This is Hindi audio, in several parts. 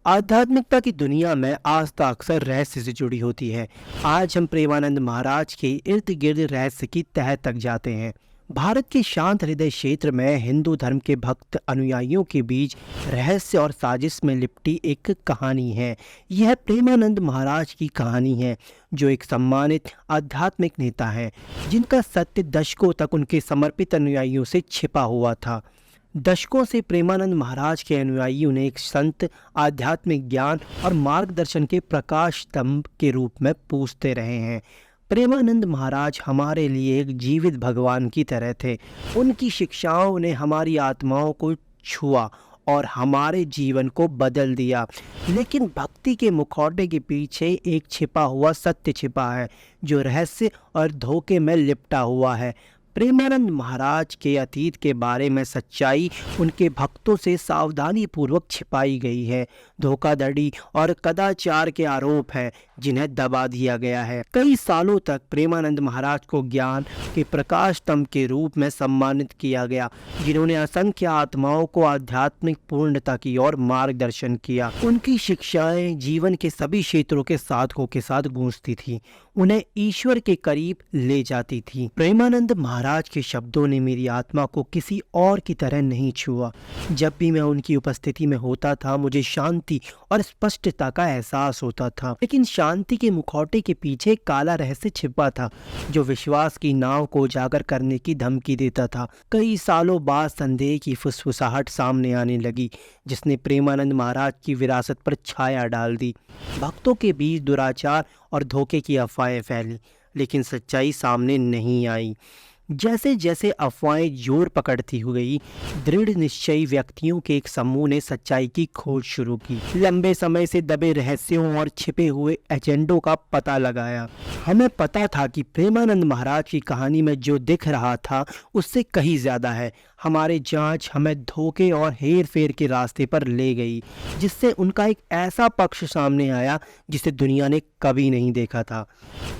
आध्यात्मिकता की दुनिया में आस्था अक्सर रहस्य से जुड़ी होती है। आज हम प्रेमानंद महाराज के इर्द गिर्द रहस्य की तह तक जाते हैं। भारत के शांत हृदय क्षेत्र में हिंदू धर्म के भक्त अनुयायियों के बीच रहस्य और साजिश में लिपटी एक कहानी है। यह प्रेमानंद महाराज की कहानी है, जो एक सम्मानित आध्यात्मिक नेता है जिनका सत्य दशकों तक उनके समर्पित अनुयायियों से छिपा हुआ था। दशकों से प्रेमानंद महाराज के अनुयायियों ने एक संत, आध्यात्मिक ज्ञान और मार्गदर्शन के प्रकाश स्तंभ के रूप में पूजते रहे हैं। प्रेमानंद महाराज हमारे लिए एक जीवित भगवान की तरह थे। उनकी शिक्षाओं ने हमारी आत्माओं को छुआ और हमारे जीवन को बदल दिया। लेकिन भक्ति के मुखौटे के पीछे एक छिपा हुआ सत्य छिपा है, जो रहस्य और धोखे में लिपटा हुआ है। प्रेमानंद महाराज के अतीत के बारे में सच्चाई उनके भक्तों से सावधानी पूर्वक छिपाई गई है। धोखाधड़ी और कदाचार के आरोप हैं जिन्हें दबा दिया गया है। कई सालों तक प्रेमानंद महाराज को ज्ञान के प्रकाश स्तंभ के रूप में सम्मानित किया गया, जिन्होंने असंख्य आत्माओं को आध्यात्मिक पूर्णता की ओर मार्गदर्शन किया। उनकी शिक्षाएं जीवन के सभी क्षेत्रों के साधकों के साथ गूंजती थी, उन्हें ईश्वर के करीब ले जाती थी। प्रेमानंद महाराज के शब्दों ने मेरी आत्मा को किसी और की तरह नहीं छुआ। जब भी मैं उनकी उपस्थिति में होता था, मुझे शांति और स्पष्टता का एहसास होता था। लेकिन शांति के मुखौटे के पीछे काला रहस्य छिपा था, जो विश्वास की नाव को उजागर करने की धमकी देता था। कई सालों बाद संदेह की फुसफुसाहट सामने आने लगी, जिसने प्रेमानंद महाराज की विरासत पर छाया डाल दी। भक्तों के बीच दुराचार और धोखे की अफवाहें फैली, लेकिन सच्चाई सामने नहीं आई। जैसे जैसे अफवाहें जोर पकड़ती हुई, दृढ़ निश्चयी व्यक्तियों के एक समूह ने सच्चाई की खोज शुरू की। लंबे समय से दबे रहस्यों और छिपे हुए एजेंडों का पता लगाया। हमें पता था कि प्रेमानंद महाराज की कहानी में जो दिख रहा था, उससे कहीं ज़्यादा है। हमारी जांच हमें धोखे और हेर फेर के रास्ते पर ले गई, जिससे उनका एक ऐसा पक्ष सामने आया जिसे दुनिया ने कभी नहीं देखा था।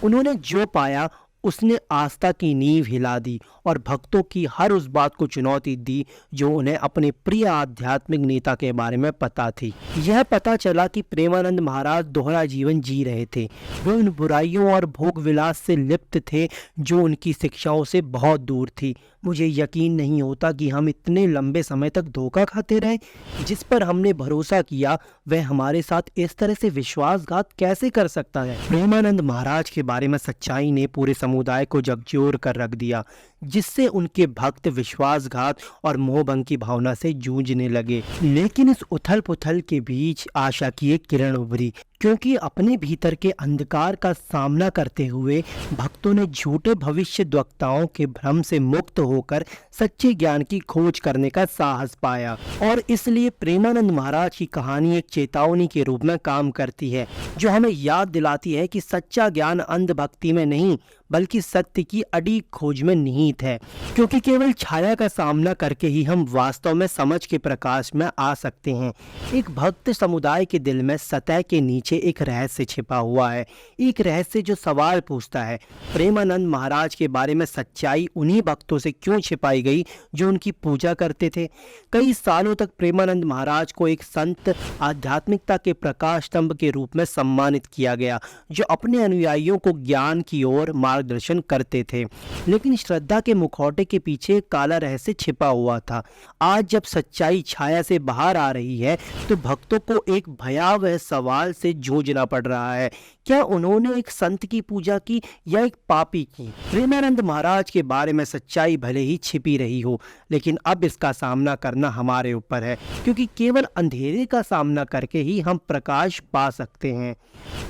उन्होंने जो पाया उसने आस्था की नींव हिला दी और भक्तों की हर उस बात को चुनौती दी जो उन्हें अपने प्रिय आध्यात्मिक नेता के बारे में पता थी। यह पता चला कि प्रेमानंद महाराज दोहरा जीवन जी रहे थे। वे उन बुराइयों और भोग विलास से लिप्त थे जो उनकी शिक्षाओं से बहुत दूर थी। मुझे यकीन नहीं होता कि हम इतने लंबे समय तक धोखा खाते रहे। जिस पर हमने भरोसा किया, वह हमारे साथ इस तरह से विश्वासघात कैसे कर सकता है। प्रेमानंद महाराज के बारे में सच्चाई ने पूरे समुदाय को झकझोर कर रख दिया, जिससे उनके भक्त विश्वासघात और मोहभंग की भावना से जूझने लगे। लेकिन इस उथल पुथल के बीच आशा की एक किरण उभरी, क्योंकि अपने भीतर के अंधकार का सामना करते हुए भक्तों ने झूठे भविष्यद्वक्ताओं के भ्रम से मुक्त होकर सच्चे ज्ञान की खोज करने का साहस पाया। और इसलिए प्रेमानंद महाराज की कहानी एक चेतावनी के रूप में काम करती है, जो हमें याद दिलाती है कि सच्चा ज्ञान अंधभक्ति में नहीं, बल्कि सत्य की अडिग खोज में निहित है। क्योंकि केवल छाया का सामना करके ही हम वास्तव में समझ के प्रकाश में आ सकते हैं। एक भक्त समुदाय के दिल में सतह के नीचे एक रहस्य छिपा हुआ है, एक रहस्य जो सवाल पूछता है, प्रेमानंद महाराज के बारे में सच्चाई उन्हीं भक्तों से क्यों छिपाई गई जो उनकी पूजा करते थे। कई सालों तक प्रेमानंद महाराज को एक संत, आध्यात्मिकता के प्रकाश स्तंभ के रूप में सम्मानित किया गया, जो अपने अनुयायियों को ज्ञान की ओर मार्गदर्शन करते थे। लेकिन श्रद्धा के मुखौटे के पीछे काला रहस्य छिपा हुआ था। आज जब सच्चाई छाया से बाहर आ रही है, तो भक्तों को एक भयावह सवाल से जूझना पड़ रहा है। क्या उन्होंने एक संत की पूजा की या एक पापी की? प्रेमानंद महाराज के बारे में सच्चाई भले ही छिपी रही हो, लेकिन अब इसका सामना करना हमारे ऊपर है, क्योंकि केवल अंधेरे का सामना करके ही हम प्रकाश पा सकते हैं।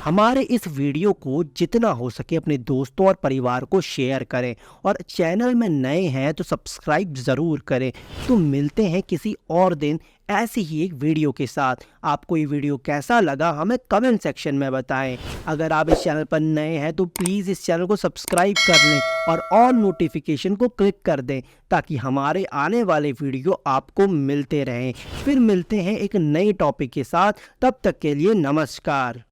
हमारे इस वीडियो को जितना हो सके अपने दोस्तों और परिवार को शेयर करें, और चैनल में नए हैं तो सब्सक्राइब ज़रूर करें। तो मिलते हैं किसी और दिन ऐसी ही एक वीडियो के साथ। आपको ये वीडियो कैसा लगा हमें कमेंट सेक्शन में बताएं। अगर आप इस चैनल पर नए हैं तो प्लीज़ इस चैनल को सब्सक्राइब कर लें और ऑल नोटिफिकेशन को क्लिक कर दें, ताकि हमारे आने वाले वीडियो आपको मिलते रहें। फिर मिलते हैं एक नए टॉपिक के साथ, तब तक के लिए नमस्कार।